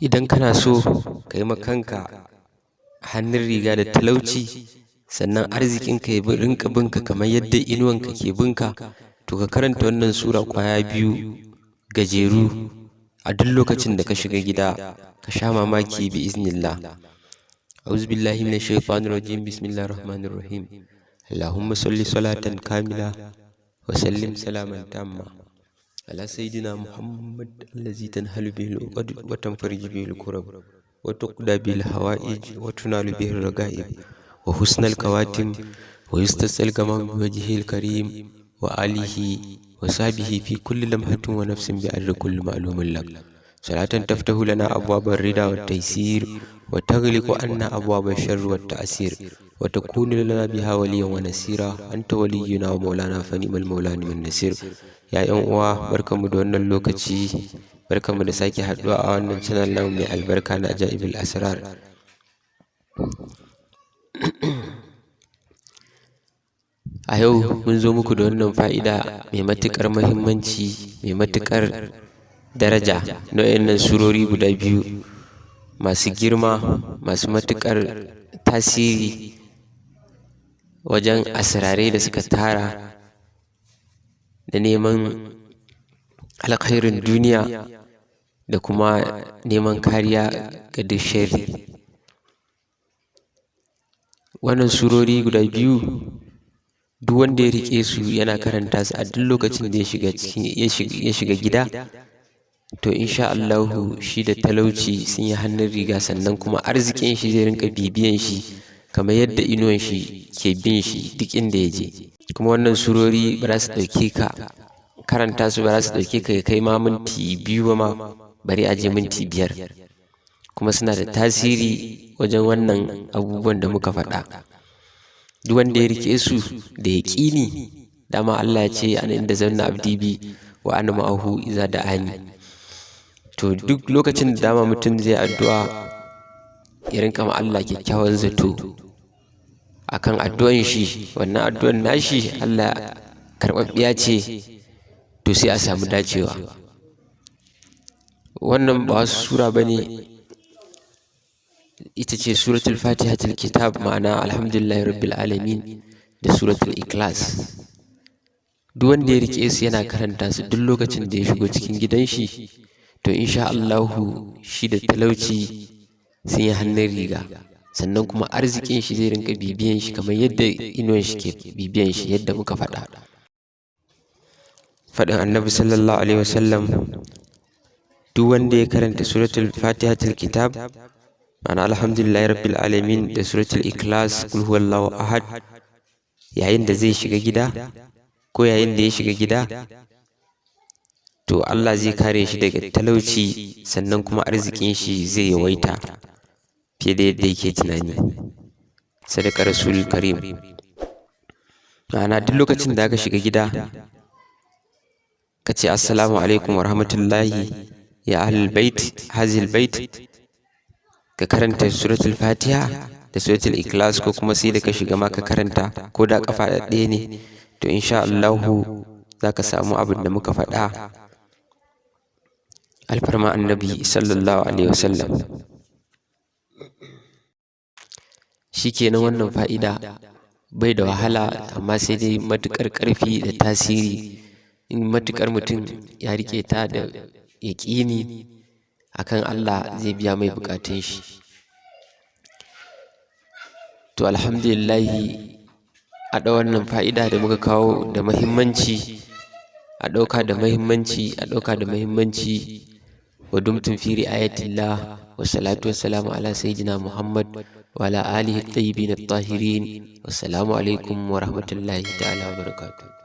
Idan kana so ka yi ma kanka hannun riga da talauci, sannan arzikinka ya rinka binka kamar yadda inuwanka ke binka, to ka karanta wannan sura kwaya biyu gajeru a duk lokacin da ka shiga gida, ka sha mamaki bi iznillah. A'udhu billahi minash shaitanir rajim. Bismillahir rahmanir rahim. Allahumma salli salatan kamila wa sallim salaman tamma ala sayyidina Muhammad allazi tanhalu bihi al-uqad wa tanfariju bihi al-kurab wa tuqda bihi al-hawa'ij wa tunalu bihi al-raga'ib wa husnal kawatim wa yustasal gamam bi wajhihi al-karim wa alihi wa sahbihi fi kulli lamhatin wa nafsin bi adri kulli ma'lumin lak. Salatan taftahu lana abwaba ar-rida wa at-taysir wa taghliqu anna abwaba ash-sharri wa at-ta'sir wa takunu lana biha waliyan wa nasira. Anta waliyyuna wa maulana fa ni'mal maula ni'man nasir. Ya ƴan uwa, barkanmu da wannan lokaci, barkanmu da sake haɗuwa a wannan channel namu mai albarka na Ajaibul Asrar. A yau mun zo muku da wannan fa'ida mai matuƙar muhimmanci, mai matuƙar daraja na waɗannan surori guda biyu masu girma, masu matuƙar tasiri wajen asirarai da suka tara da neman alkhairin duniya da kuma neman kariya ga duk sharri. Wannan surori guda biyu, duk wanda ya riƙe su yana karanta su a duk lokacin da ya shiga gida, to insha Allahu shi da talauci sun yi hannun riga, sannan kuma arzikin shi zai rinka bibiyan shi kamar yadda inuwan shi ke bin shi duk inda ya je. Kuma wannan surori ba za su ɗauke ka, karanta su ba za su ɗauke ka kai ma minti biyu ba ma, bari a je minti 5, kuma suna da tasiri wajen wannan abubuwan da muka faɗa. Duk wanda ya rike su da yaƙini, dama Allah ya ce ana inda zanna abdi bi wa ana ma'ahu iza da'ani. To duk lokacin da dama mutum zai addu'a, ya rinka ma Allah kyakkyawan zato akan addu'an shi, wannan addu'an nashi Allah karɓaɓɓiya ce, to sai a samu dacewa. Wannan ba wasu sura bane, ita ce suratul fatihatul kitab, ma'ana alhamdulillahi rabbil alamin, da suratul ikhlas. Duk wanda ya rike su yana karanta su duk lokacin da ya shigo cikin gidan shi, to insha Allahu shi da talauci sun yi hannun riga, sannan kuma arzikin shi zai rinka bibiyan shi kamar yadda inuwan shi ke bibiyan shi, yadda muka faɗa. Faɗin annabi sallallahu alaihi wasallam, duk wanda ya karanta suratul fatihatul kitab, ma'ana alhamdulillahi rabbil alamin, da suratul ikhlas kul huwallahu ahad, yayin da zai shiga gida ko yayin da ya shiga gida, to Allah zai kare shi daga talauci, sannan kuma arzikin shi zai yawaita fiye da yadda yake tunani. Sadaka rasulul karim. Ma'ana duk lokacin da aka shiga gida, ka ce assalamu alaikum wa rahmatullahi ya ahlul bait hazil bait, ka karanta suratul fatiha da suratul ikhlas, ko kuma sai da ka shiga ma ka karanta ko da kafa ɗaya ne, to insha Allahu za ka samu abin da muka faɗa alfarma annabi sallallahu alaihi wasallam. Shikenan, wannan fa'ida bai da wahala, amma sai dai matuƙar ƙarfi da tasiri. In matuƙar mutum ya riƙe ta da yaƙini akan Allah, zai biya mai buƙatun shi. To alhamdulillahi, a ɗau wannan fa'ida da muka kawo da muhimmanci, a ɗauka da muhimmanci, a ɗauka da muhimmanci. Wa dumtum fi ri'ayatillah, wa salatu wa salamu ala sayyidina Muhammad wa ala alihi at-tayyibin at-tahirin. Wassalamu alaikum wa rahmatullahi ta'ala wa barakatuh.